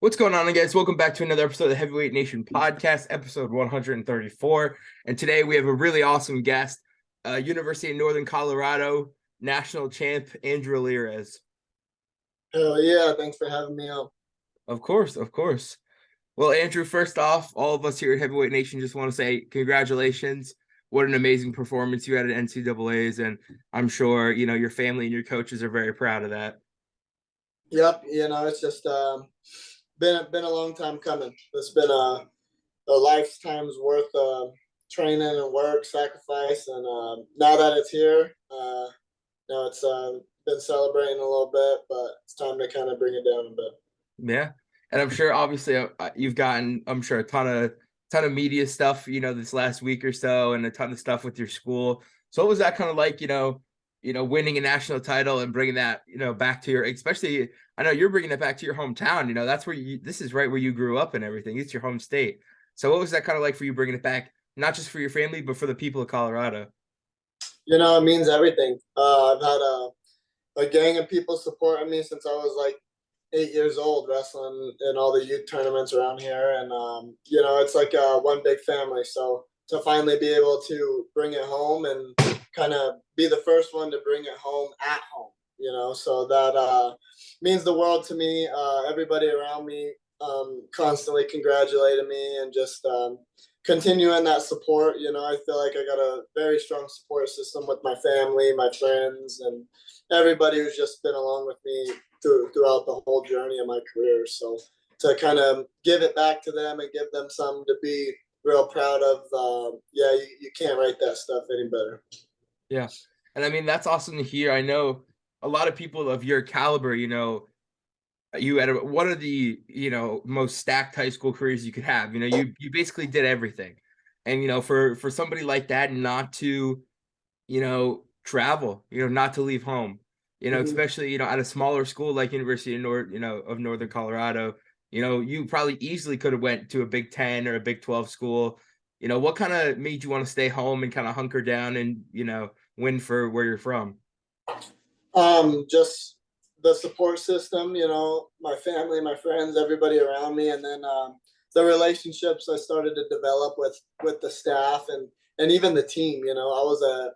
What's going on, guys? Welcome back to another episode of the Heavyweight Nation podcast, episode 134. And today we have a really awesome guest, University of Northern Colorado national champ, Andrew Alirez. Hell yeah, thanks for having me on. Of course, of course. Well, Andrew, first off, all of us here at Heavyweight Nation just want to say congratulations. What an amazing performance you had at NCAA's, and I'm sure, your family and your coaches are very proud of that. Yep, it's just been a long time coming. It's been a lifetime's worth of training and work, sacrifice, and now that it's here, it's been celebrating a little bit, but it's time to kind of bring it down a bit. Yeah. And I'm sure obviously you've gotten, I'm sure, a ton of media stuff, this last week or so, and a ton of stuff with your school. So what was that kind of like, winning a national title and bringing that, back to especially, I know you're bringing it back to your hometown, that's where this is right where you grew up and everything. It's your home state. So what was that kind of like for you bringing it back, not just for your family, but for the people of Colorado? It means everything. I've had a gang of people supporting me since I was like 8 years old, wrestling in all the youth tournaments around here, and it's like one big family. So to finally be able to bring it home and kind of be the first one to bring it home at home, so that means the world to me. Everybody around me constantly congratulating me and just continuing that support. I feel like I got a very strong support system with my family, my friends, and everybody who's just been along with me throughout the whole journey of my career. So to kind of give it back to them and give them something to be real proud of, you can't write that stuff any better. Yeah. And I mean, that's awesome to hear. I know a lot of people of your caliber, you had one of the, most stacked high school careers you could have. You basically did everything. And, for somebody like that not to, travel, not to leave home, especially, at a smaller school like University of of Northern Colorado, you probably easily could have went to a Big 10 or a Big 12 school. What kind of made you want to stay home and kind of hunker down and, win for where you're from? Just the support system, my family, my friends, everybody around me, and then the relationships I started to develop with the staff and even the team. I was a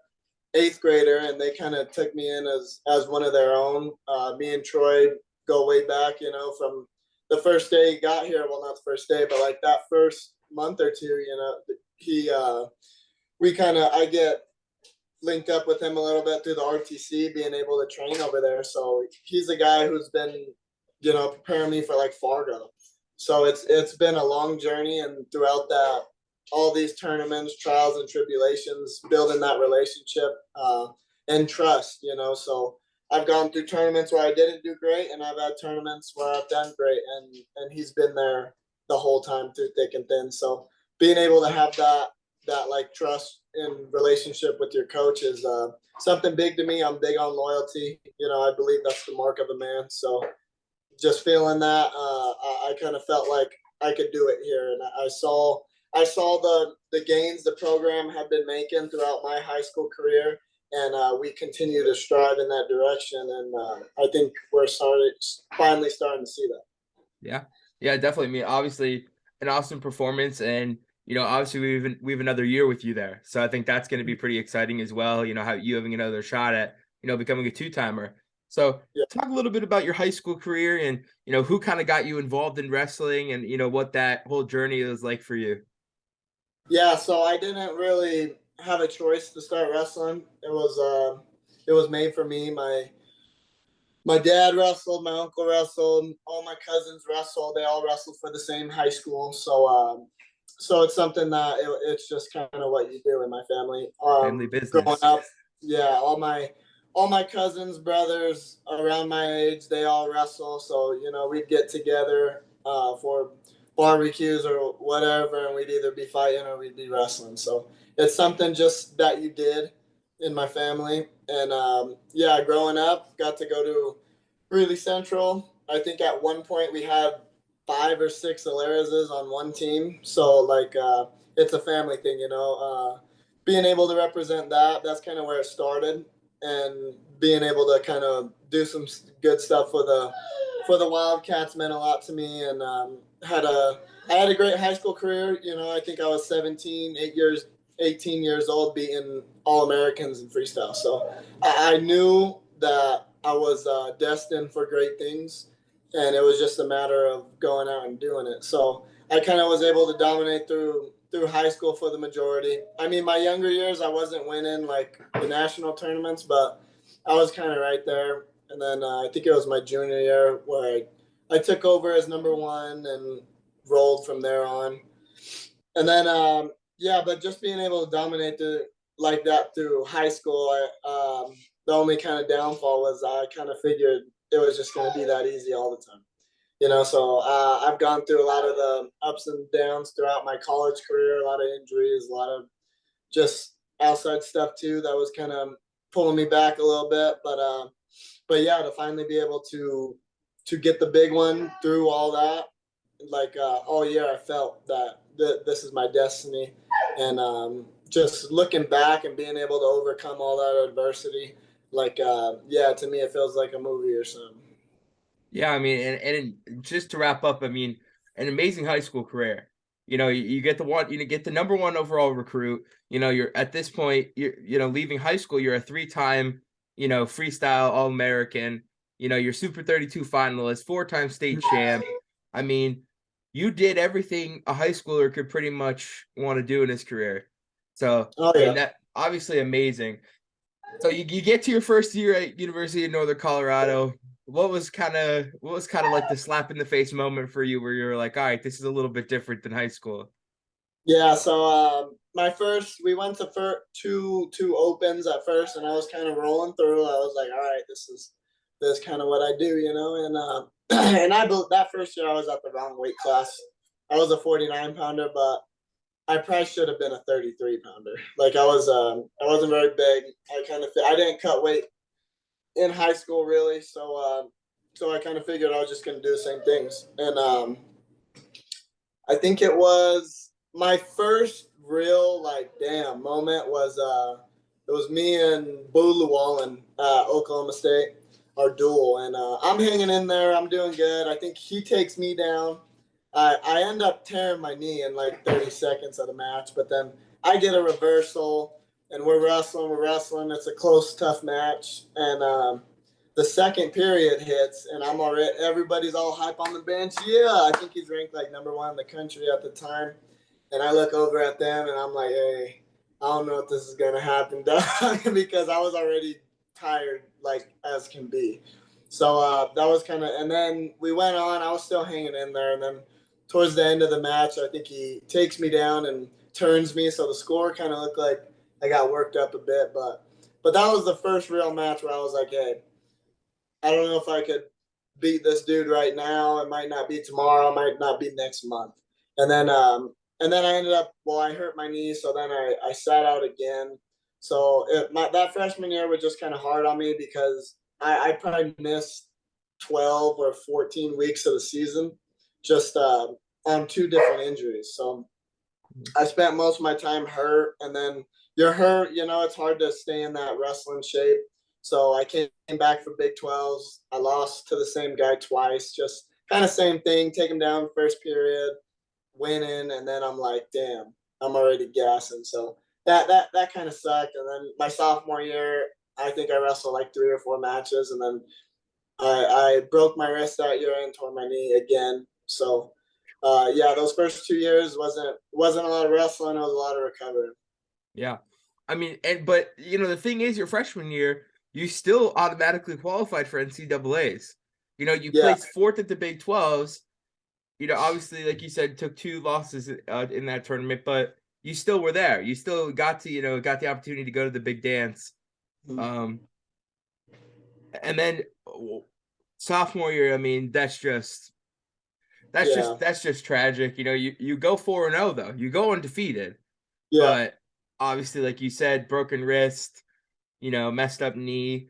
eighth grader, and they kind of took me in as one of their own. Me and Troy go way back, from the first day he got here. Well, not the first day, but like that first month or two, I get linked up with him a little bit through the RTC, being able to train over there. So he's a guy who's been, preparing me for like Fargo. So it's been a long journey, and throughout that, all these tournaments, trials and tribulations, building that relationship and trust. So I've gone through tournaments where I didn't do great, and I've had tournaments where I've done great, and he's been there the whole time through thick and thin. So being able to have that like trust and relationship with your coach is something big to me. I'm big on loyalty. I believe that's the mark of a man. So just feeling that, I kind of felt like I could do it here, and I saw the gains the program had been making throughout my high school career, and we continue to strive in that direction. And I think we're finally starting to see that. Yeah, definitely. I mean, obviously, an awesome performance, and obviously we have another year with you there, so I think that's going to be pretty exciting as well. How you having another shot at becoming a two-timer. So Yeah. talk a little bit about your high school career and who kind of got you involved in wrestling and what that whole journey was like for you. Yeah, so I didn't really have a choice to start wrestling. It was made for me. My dad wrestled, my uncle wrestled, all my cousins wrestled. They all wrestled for the same high school. So it's something that it's just kind of what you do in my family. Family Growing business. up, yeah, all my cousins, brothers around my age, they all wrestle. So we'd get together for barbecues or whatever, and we'd either be fighting or we'd be wrestling. So it's something just that you did in my family. And growing up, got to go to Greeley Central. I think at one point we had 5 or 6 Alirez's on one team. So like it's a family thing, being able to represent that's kind of where it started, and being able to kind of do some good stuff for the Wildcats meant a lot to me, and I had a great high school career. I think I was 18 years old, beating All Americans in freestyle. So I knew that I was destined for great things, and it was just a matter of going out and doing it. So I kind of was able to dominate through high school for the majority. I mean, my younger years, I wasn't winning like the national tournaments, but I was kind of right there. And then I think it was my junior year where I took over as number one and rolled from there on. And then, yeah, but just being able to dominate like that through high school, the only kind of downfall was I kind of figured it was just going to be that easy all the time. So I've gone through a lot of the ups and downs throughout my college career, a lot of injuries, a lot of just outside stuff too that was kind of pulling me back a little bit. But yeah, to finally be able to get the big one through all that, like all year, I felt that this is my destiny, and just looking back and being able to overcome all that adversity, like yeah, to me it feels like a movie or something. Yeah, I mean, and just to wrap up, I mean, an amazing high school career. You get the number one overall recruit. You're at this point, leaving high school, you're a three-time, freestyle All-American. You're Super 32 finalist, four-time state champ. I mean, you did everything a high schooler could pretty much want to do in his career. So, Oh I mean, yeah. that obviously amazing. So you get to your first year at University of Northern Colorado. What was kind of like the slap in the face moment for you where you were like, all right, this is a little bit different than high school? Yeah, so we went to two opens at first, and I was kind of rolling through. I was like, all right, this kind of what I do, and and that first year I was at the wrong weight class. I was a 49 pounder, but I probably should have been a 33 pounder. Like I wasn't very big. I didn't cut weight in high school really, so I kind of figured I was just gonna do the same things, and I think it was my first real like damn moment was it was me and Boo Llewellyn, Oklahoma State, our duel, and I'm hanging in there. I'm doing good. I think he takes me down. I end up tearing my knee in like 30 seconds of the match, but then I get a reversal, and we're wrestling. We're wrestling. It's a close, tough match, and the second period hits, and I'm already everybody's all hype on the bench. Yeah, I think he's ranked like number one in the country at the time. And I look over at them, and I'm like, hey, I don't know if this is gonna happen, Doug, because I was already tired, like as can be. So that was kind of, and then we went on. I was still hanging in there, and then towards the end of the match, I think he takes me down and turns me. So the score kind of looked like I got worked up a bit, but that was the first real match where I was like, hey, I don't know if I could beat this dude right now. It might not be tomorrow. It might not be next month. And then I ended up. Well, I hurt my knee, so then I sat out again. So that freshman year was just kind of hard on me because I probably missed 12 or 14 weeks of the season just on two different injuries. So I spent most of my time hurt, and then you're hurt. It's hard to stay in that wrestling shape. So I came back for Big 12s. I lost to the same guy twice, just kind of same thing. Take him down first period, winning, and then I'm like, damn, I'm already gassing. So that kind of sucked. And then my sophomore year, I think I wrestled like 3 or 4 matches, and then I broke my wrist that year and tore my knee again. So yeah, those first 2 years wasn't a lot of wrestling. It was a lot of recovery. Yeah. I mean, but the thing is, your freshman year, you still automatically qualified for NCAAs. You Yeah, placed fourth at the Big 12s. Obviously, like you said, took two losses in that tournament, but you still were there. You still got got the opportunity to go to the big dance. Um, and then sophomore year, I mean, that's just yeah, tragic. You go 4-0 though. You go undefeated, yeah, but obviously, like you said, broken wrist, messed up knee.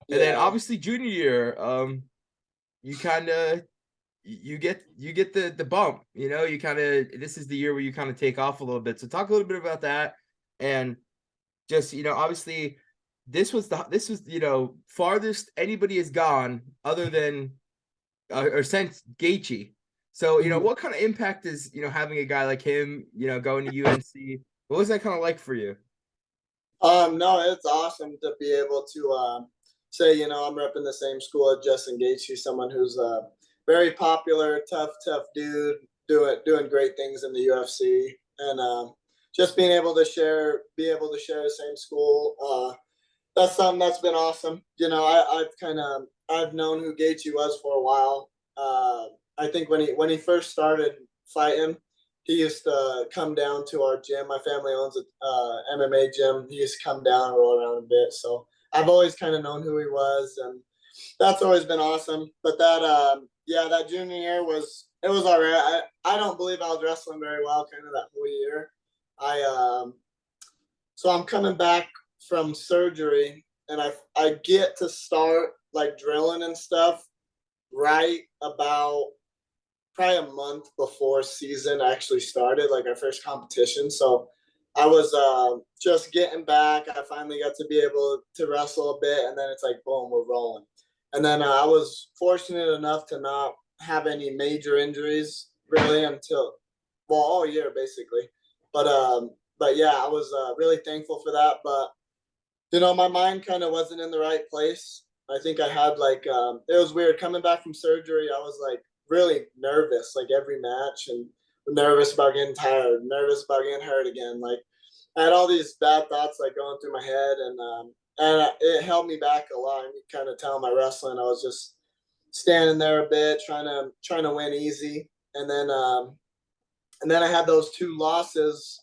And then yeah, obviously junior year, you kind of you get the bump, you kind of this is the year where you kind of take off a little bit. So talk a little bit about that, and just obviously this was farthest anybody has gone other than or since Gaethje. So, Mhm. what kind of impact is, having a guy like him, going to UNC? What was that kind of like for you? No, it's awesome to be able to say, I'm repping the same school as Justin Gaethje, someone who's a very popular, tough dude, doing great things in the UFC, and just be able to share the same school. That's something that's been awesome. I've known who Gaethje was for a while. I think when he first started fighting, he used to come down to our gym. My family owns a MMA gym. He used to come down and roll around a bit. So I've always kind of known who he was, and that's always been awesome. But that junior year was all right. I don't believe I was wrestling very well, kind of that whole year. I so I'm coming back from surgery, and I get to start like drilling and stuff right about probably a month before season actually started, like our first competition. So I was just getting back. I finally got to be able to wrestle a bit, and then it's like boom, we're rolling. And then I was fortunate enough to not have any major injuries really until all year basically. But yeah, I was really thankful for that. But my mind kind of wasn't in the right place. I think I had like it was weird coming back from surgery. I was like really nervous, like every match, and nervous about getting tired, nervous about getting hurt again. Like I had all these bad thoughts like going through my head, and it held me back a lot. You kind of tell my wrestling, I was just standing there a bit, trying to win easy, and then I had those two losses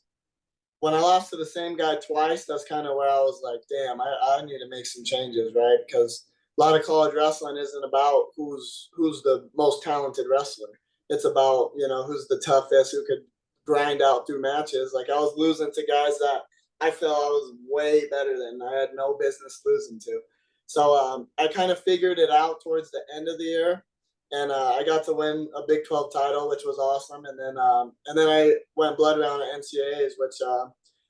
when I lost to the same guy twice, that's kind of where I was like, damn, I need to make some changes, right? Because a lot of college wrestling isn't about who's the most talented wrestler. It's about, who's the toughest, who could grind out through matches. Like I was losing to guys that I felt I was way better than. I had no business losing to. So I kind of figured it out towards the end of the year, and I got to win a Big 12 title, which was awesome. And then I went blood round at NCAA's, which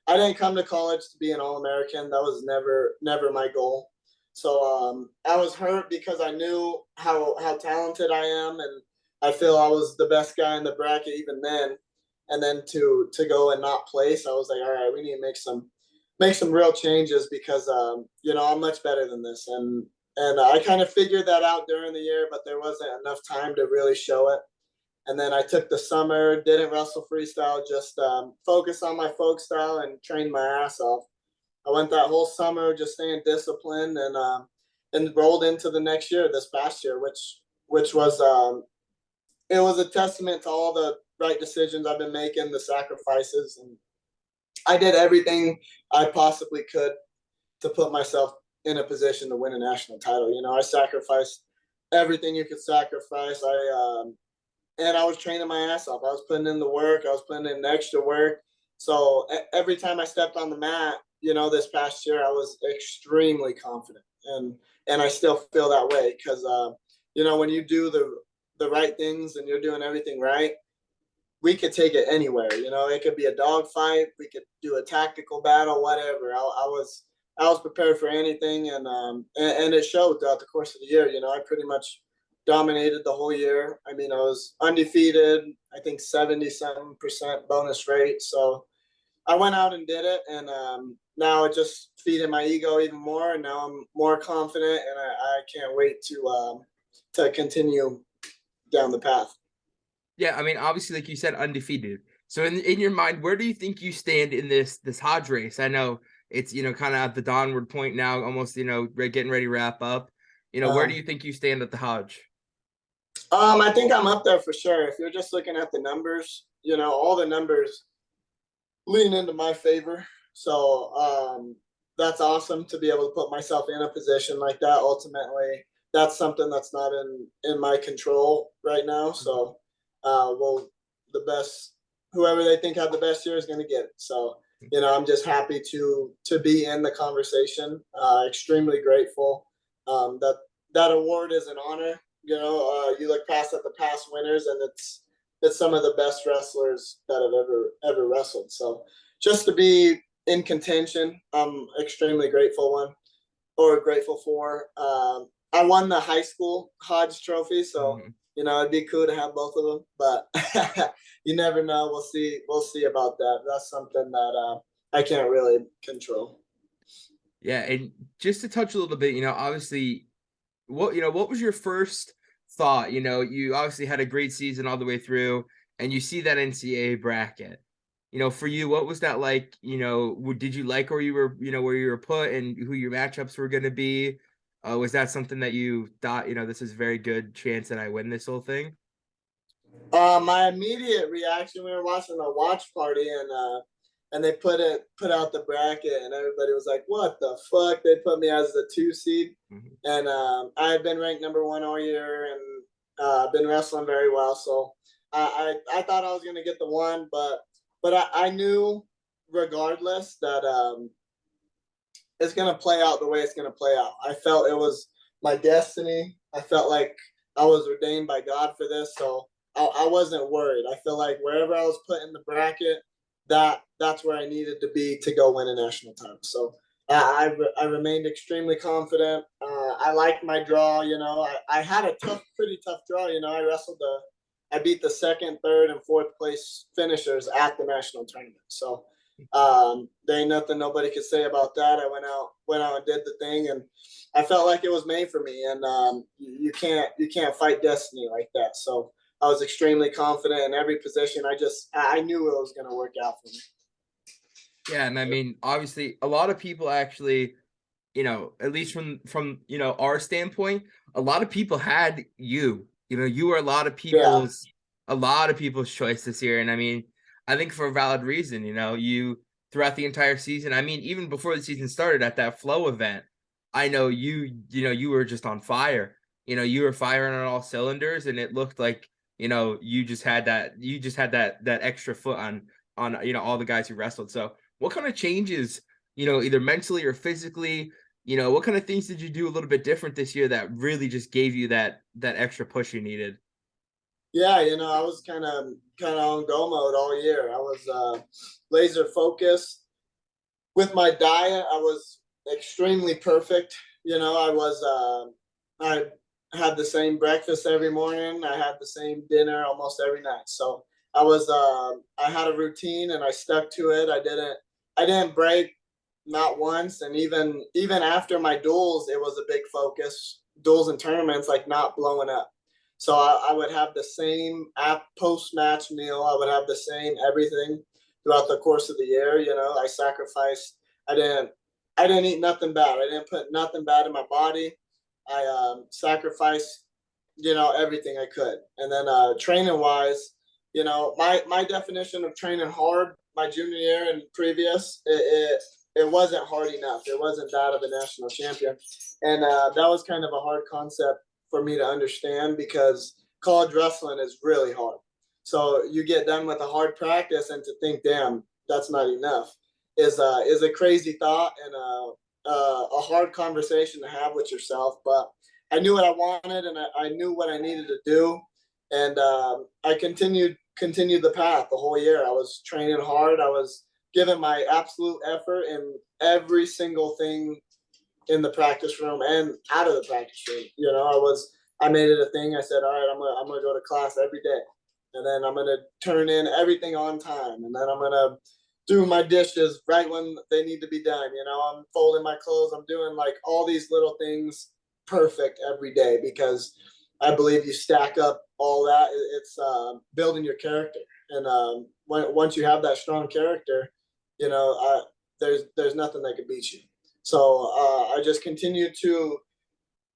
I didn't come to college to be an All American. That was never my goal. So I was hurt because I knew how talented I am, and I feel I was the best guy in the bracket even then. And then to go and not place, I was like, all right, we need to make some real changes because I'm much better than this, and I kind of figured that out during the year, but there wasn't enough time to really show it. And then I took the summer, didn't wrestle freestyle, just focused on my folk style and trained my ass off. I went that whole summer just staying disciplined, and rolled into the next year, this past year, which was it was a testament to all the right decisions I've been making, the sacrifices, and I did everything I possibly could to put myself in a position to win a national title. I sacrificed everything you could sacrifice. And I was training my ass off. I was putting in the work. I was putting in the extra work. So every time I stepped on the mat, this past year, I was extremely confident, and I still feel that way because when you do the right things and you're doing everything right, we could take it anywhere. It could be a dog fight. We could do a tactical battle, whatever. I was prepared for anything, and it showed throughout the course of the year. I pretty much dominated the whole year. I mean, I was undefeated. I think 77% bonus rate. So I went out and did it, and now it just feeding my ego even more. And now I'm more confident, and I can't wait to continue down the path. Yeah, I mean, obviously, like you said, undefeated. So in your mind, where do you think you stand in this Hodge race? I know it's kind of at the downward point now, almost getting ready to wrap up. Where do Um, you think you stand at the Hodge? I think I'm up there for sure. If you're just looking at the numbers, all the numbers lean into my favor. So that's awesome to be able to put myself in a position like that. Ultimately, that's something that's not in my control right now. So, well, the best whoever they think had the best year is going to get it. So, I'm just happy to be in the conversation. Extremely grateful. That award is an honor. You look past at the past winners, and it's some of the best wrestlers that have ever wrestled. So just to be in contention, I'm extremely grateful for. I won the high school Hodge Trophy, so Mhm. You know, it'd be cool to have both of them, but you never know. We'll see. We'll see about that. That's something that I can't really control. Yeah, and just to touch a little bit, obviously, what was your first thought? You obviously had a great season all the way through, and you see that NCAA bracket. For you, what was that like? Did you like where you were put and who your matchups were going to be? Was that something that you thought, this is a very good chance that I win this whole thing? My immediate reaction, we were watching a watch party and they put out the bracket and everybody was like, "What the fuck?" They put me as the 2 seed, Mhm. and I had been ranked number 1 all year and been wrestling very well. So I thought I was gonna get the 1, but I knew regardless that it's gonna play out the way it's gonna play out. I felt it was my destiny. I felt like I was ordained by God for this, so I wasn't worried. I feel like wherever I was put in the bracket, that's where I needed to be to go win a national title. So I remained extremely confident. I liked my draw. I had a pretty tough draw. I beat the second, third, and fourth place finishers at the national tournament. So there ain't nothing nobody could say about that. I went out and did the thing, and I felt like it was made for me. And you can't fight destiny like that. So I was extremely confident in every position. I knew it was going to work out for me. Yeah, and I mean, obviously, a lot of people actually, at least from our standpoint, a lot of people had you. You were Yeah, a lot of people's choice this year, and I mean, I think for a valid reason. You throughout the entire season. I mean, even before the season started at that flow event, I know you were just on fire. You were firing on all cylinders, and it looked like you just had that extra foot on all the guys who wrestled. So what kind of changes, either mentally or physically, what kind of things did you do a little bit different this year that really just gave you that extra push you needed? yeah. I was kind of on go mode all year. I was laser focused with my diet. I was extremely perfect. I had the same breakfast every morning. I had the same dinner almost every night. So I had a routine and I stuck to it. I didn't break not once. And even after my duels, it was a big focus. Duels and tournaments, like not blowing up. So I would have the same post match meal. I would have the same everything throughout the course of the year. I sacrificed. I didn't. I didn't eat nothing bad. I didn't put nothing bad in my body. I sacrificed, everything I could. And then training wise, my definition of training hard my junior year and previous, it wasn't hard enough. It wasn't that of a national champion, and that was kind of a hard concept for me to understand because college wrestling is really hard. So you get done with a hard practice, and to think, damn, that's not enough, is a crazy thought and a hard conversation to have with yourself. But I knew what I wanted, and I knew what I needed to do, and I continued the path the whole year. I was training hard. I was giving my absolute effort in every single thing in the practice room and out of the practice room. I made it a thing. I said, all right, I'm gonna go to class every day, and then I'm gonna turn in everything on time, and then I'm gonna do my dishes right when they need to be done. I'm folding my clothes. I'm doing like all these little things perfect every day because I believe you stack up all that. It's building your character, and once you have that strong character, there's nothing that could beat you. So I just continue to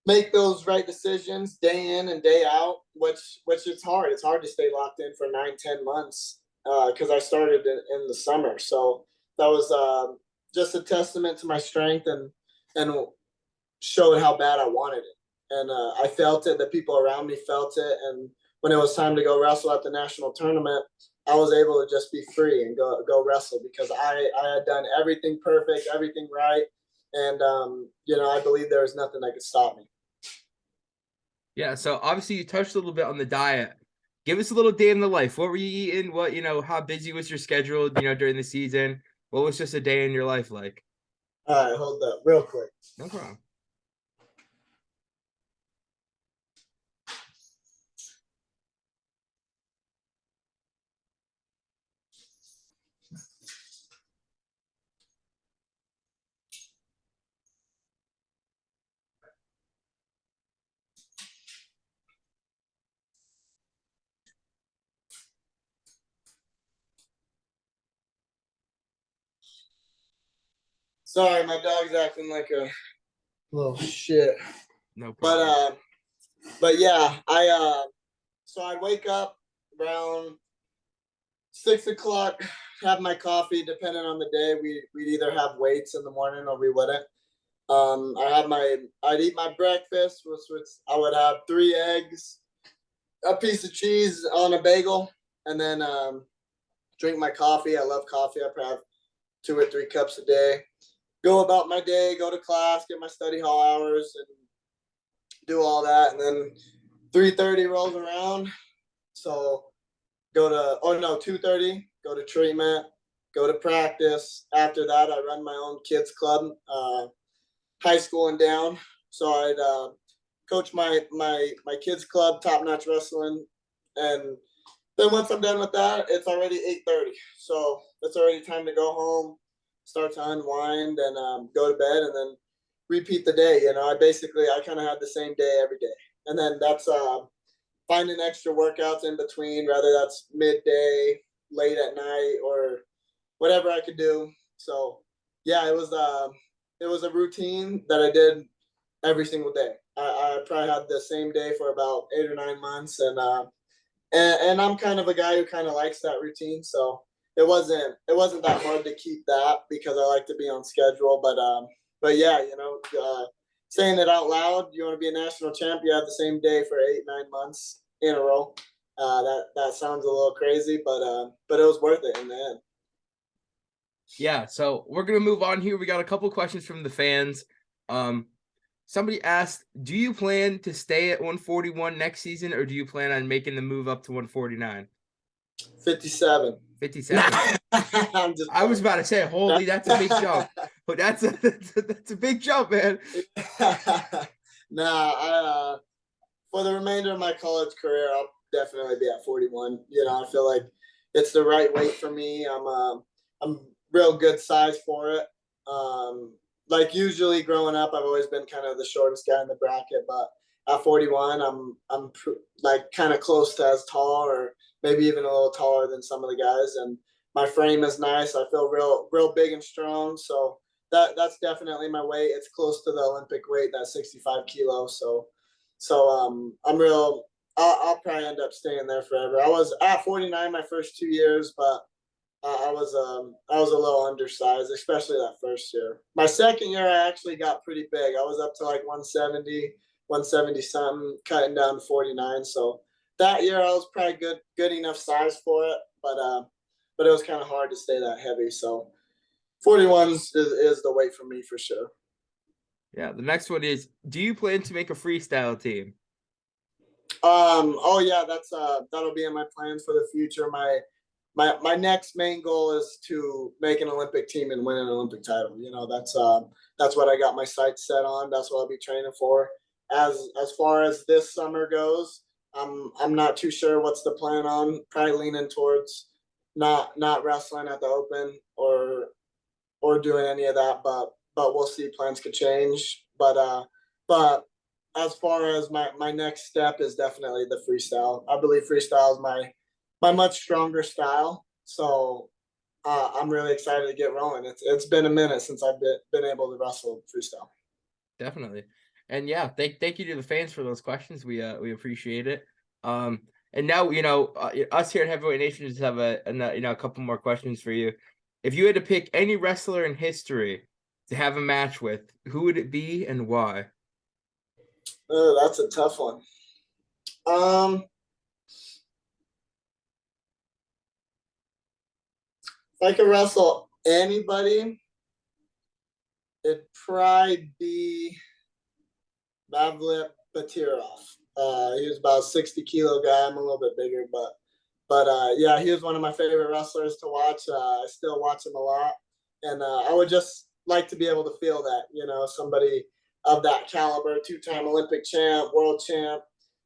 make those right decisions day in and day out, which is hard. It's hard to stay locked in for 9, 10 months because I started in the summer. So that was just a testament to my strength and showed how bad I wanted it. And I felt it. The people around me felt it. And when it was time to go wrestle at the national tournament, I was able to just be free and go wrestle because I had done everything perfect, everything right, and I believe there was nothing that could stop me. Yeah, so obviously you touched a little bit on the diet. Give us a little day in the life. What were you eating? How busy was your schedule, during the season? What was just a day in your life like? All right, hold up, real quick. No problem. Sorry, my dog's acting like a little shit. No problem. But yeah, so I'd wake up around 6 o'clock, have my coffee. Depending on the day, we'd either have weights in the morning or we wouldn't. I'd eat my breakfast, which was I would have 3 eggs, a piece of cheese on a bagel, and then drink my coffee. I love coffee. I probably have 2 or 3 cups a day. Go about my day, go to class, get my study hall hours, and do all that. And then 3:30 rolls around, so go to 2:30, go to treatment, go to practice. After that, I run my own kids club, high school and down. So I'd coach my kids club, Top Notch Wrestling, and then once I'm done with that, it's already 8:30. So it's already time to go home, start to unwind, and go to bed, and then repeat the day. I kind of had the same day every day, and then that's finding extra workouts in between, whether that's midday, late at night, or whatever I could do. So yeah, it was a routine that I did every single day. I probably had the same day for about 8 or 9 months, and I'm kind of a guy who kind of likes that routine. So it wasn't that hard to keep that because I like to be on schedule. But yeah, saying it out loud, you want to be a national champ, you have the same day for 8 9 months in a row. That sounds a little crazy, but it was worth it in the end. Yeah, so we're gonna move on here. We got a couple questions from the fans. Somebody asked, do you plan to stay at 141 next season, or do you plan on making the move up to 149? 57. 57. I was about to say, holy, that's a big jump. But that's a big jump, man. Nah, for the remainder of my college career, I'll definitely be at 41. I feel like it's the right weight for me. I'm real good size for it. Like usually growing up, I've always been kind of the shortest guy in the bracket, but at 41, I'm like kind of close to as tall, or maybe even a little taller than some of the guys. And my frame is nice. I feel real big and strong. So that's definitely my weight. It's close to the Olympic weight, that 65 kilos. So I'm real. I'll probably end up staying there forever. I was at 49 my first 2 years, but I was a little undersized, especially that first year. My second year, I actually got pretty big. I was up to like 170, 170 something, cutting down to 49. So that year, I was probably good enough size for it, but it was kind of hard to stay that heavy. So 41 is the weight for me for sure. Yeah, the next one is, do you plan to make a freestyle team? Oh yeah, that'll be in my plans for the future. My next main goal is to make an Olympic team and win an Olympic title. That's what I got my sights set on. That's what I'll be training for. As far as this summer goes, I'm not too sure what's the plan on. Probably leaning towards not wrestling at the Open or doing any of that, but we'll see. Plans could change. But as far as my next step is definitely the freestyle. I believe freestyle is my much stronger style. So I'm really excited to get rolling. It's been a minute since I've been able to wrestle freestyle. Definitely. And yeah, thank you to the fans for those questions. We appreciate it. And now us here at Heavyweight Nation just have a couple more questions for you. If you had to pick any wrestler in history to have a match with, who would it be and why? Oh, that's a tough one. If I could wrestle anybody, it'd probably be Mavlip Batirov. He was about a 60-kilo guy. I'm a little bit bigger, but yeah, he was one of my favorite wrestlers to watch. I still watch him a lot, and I would just like to be able to feel that, somebody of that caliber, 2-time Olympic champ, world champ,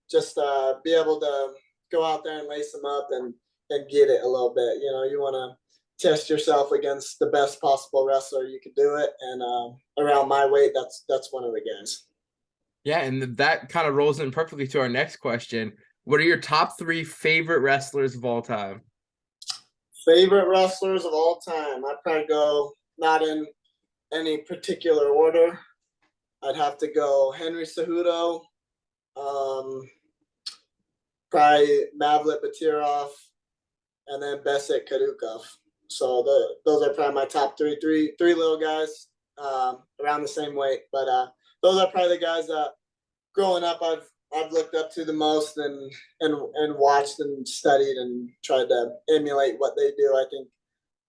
just be able to go out there and lace them up and get it a little bit. You want to test yourself against the best possible wrestler you could do it, and around my weight, that's one of the guys. Yeah, and that kind of rolls in perfectly to our next question. What are your top 3 favorite wrestlers of all time? Favorite wrestlers of all time? I'd probably go not in any particular order, I'd have to go Henry Cejudo, um, probably Mavlit Batirov, and then Beset Kadukov. So those are probably my top three little guys around the same weight. But those are probably the guys that growing up I've looked up to the most and watched and studied and tried to emulate what they do. I think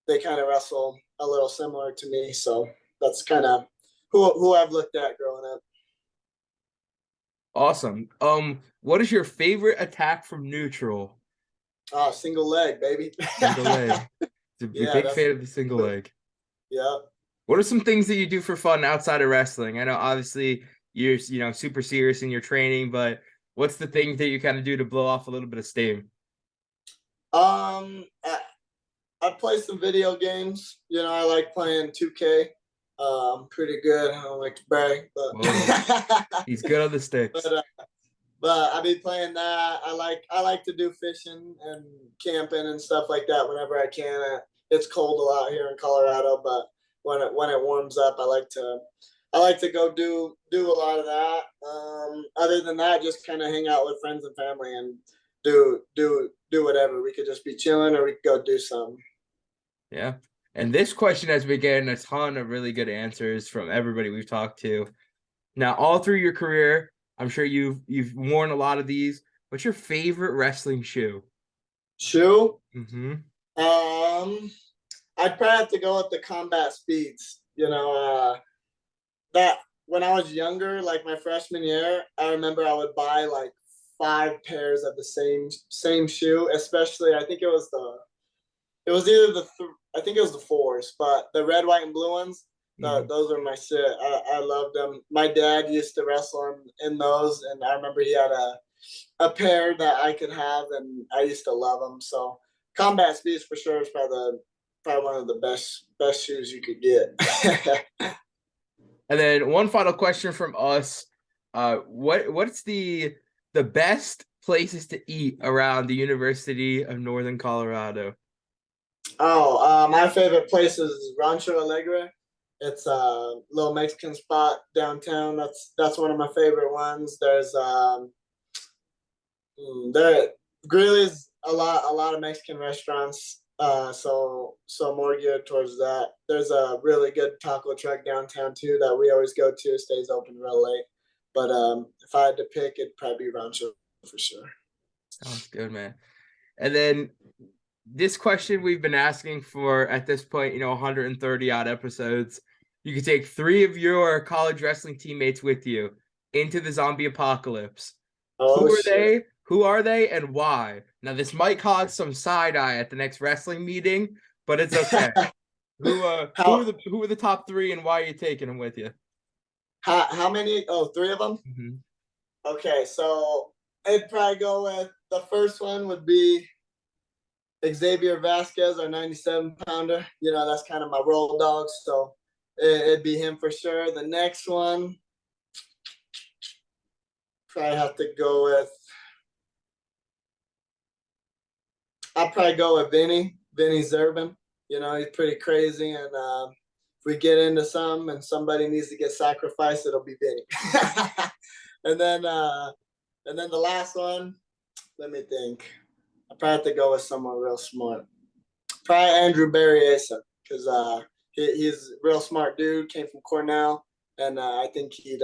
they kind of wrestle a little similar to me, so that's kind of who I've looked at growing up. Awesome. What is your favorite attack from neutral? Oh, single leg, baby. Single leg. A Yeah, big that's fan of the single leg. yeah. What are some things that you do for fun outside of wrestling? I know obviously you're super serious in your training, but what's the things that you kind of do to blow off a little bit of steam? I play some video games. You know, I like playing 2K. Pretty good. I don't like to brag, Whoa, he's good on the but sticks. but I be playing that. I like to do fishing and camping and stuff like that whenever I can. It's cold a lot here in Colorado, but when it warms up, I like to go do a lot of that. Other than that, just kind of hang out with friends and family and do whatever. We could just be chilling, or we could go do something. Yeah. And this question has been getting a ton of really good answers from everybody we've talked to. Now, all through your career, I'm sure you've worn a lot of these. What's your favorite wrestling shoe? Shoe. Mm-hmm. I'd probably have to go with the combat speeds. You know, that when I was younger, like my freshman year, I remember I would buy like 5 pairs of the same shoe. Especially, I think it was either I think it was the fours, but the red, white, and blue ones. Mm-hmm. Those are my shit. I loved them. My dad used to wrestle in those, and I remember he had a pair that I could have, and I used to love them. So combat speeds for sure is probably one of the best shoes you could get. And then one final question from us. What's the best places to eat around the University of Northern Colorado? Oh, my favorite place is Rancho Alegre. It's a little Mexican spot downtown. That's one of my favorite ones. There really is a lot of Mexican restaurants. So more geared towards that. There's a really good taco truck downtown too that we always go to. It stays open real late. But if I had to pick, it'd probably be Rancho for sure. Sounds good, man. And then this question we've been asking for at this point, 130 odd episodes. You could take 3 of your college wrestling teammates with you into the zombie apocalypse. Oh Who are shit! they? Who are they and why? Now this might cause some side eye at the next wrestling meeting, but it's okay. how Who are the top 3 and why are you taking them with you? how many? Oh, 3 of them. Mm-hmm. Okay, so I'd probably go with the first one would be Xavier Vasquez, our 97 pounder. You know, that's kind of my roll dog, so it'd be him for sure. The next one, probably have to go with. I'll probably go with Vinny Zerbin. You know, he's pretty crazy, and if we get into some and somebody needs to get sacrificed, it'll be Vinny. and then uh, and then the last one, let me think. I probably have to go with someone real smart. Probably Andrew Berryessa, because he's a real smart dude. Came from Cornell, and I think he'd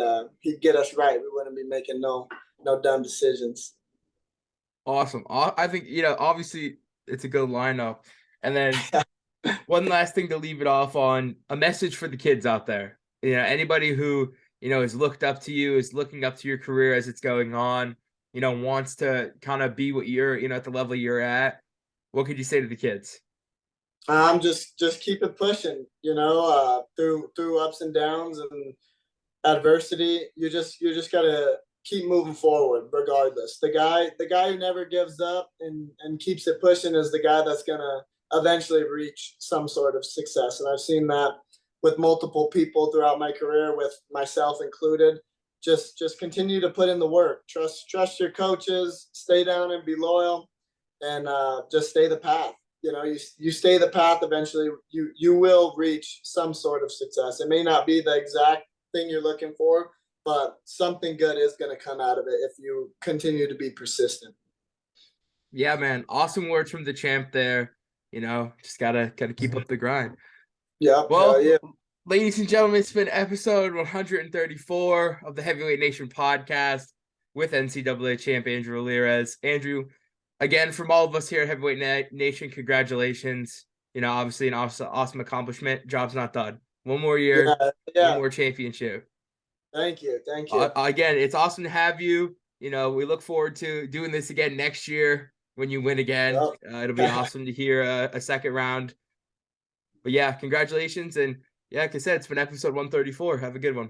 get us right. We wouldn't be making no dumb decisions. Awesome. I think, obviously it's a good lineup. And then one last thing to leave it off on, a message for the kids out there. Anybody who, has looked up to you, is looking up to your career as it's going on, wants to kind of be what you're, at the level you're at. What could you say to the kids? Just keep it pushing. You know, through ups and downs and adversity, you just gotta keep moving forward regardless. The guy who never gives up and keeps it pushing is the guy that's gonna eventually reach some sort of success. And I've seen that with multiple people throughout my career, with myself included. Just continue to put in the work. Trust your coaches. Stay down and be loyal, and just stay the path. you stay the path. Eventually, you will reach some sort of success. It may not be the exact thing you're looking for, but something good is going to come out of it if you continue to be persistent. Yeah, man. Awesome words from the champ there. Just gotta keep up the grind. Yep, hell Well, yeah. ladies and gentlemen, it's been episode 134 of the Heavyweight Nation podcast with NCAA champ Andrew Alirez. Andrew, again, from all of us here at Heavyweight Nation, congratulations. Obviously an awesome accomplishment. Job's not done. One more Yeah, year, one yeah. more championship. Thank you, thank you. Again, it's awesome to have you. We look forward to doing this again next year when you win again. It'll be Yep. awesome to hear a second round. But yeah, congratulations. And yeah, like I said, it's been episode 134. Have a good one.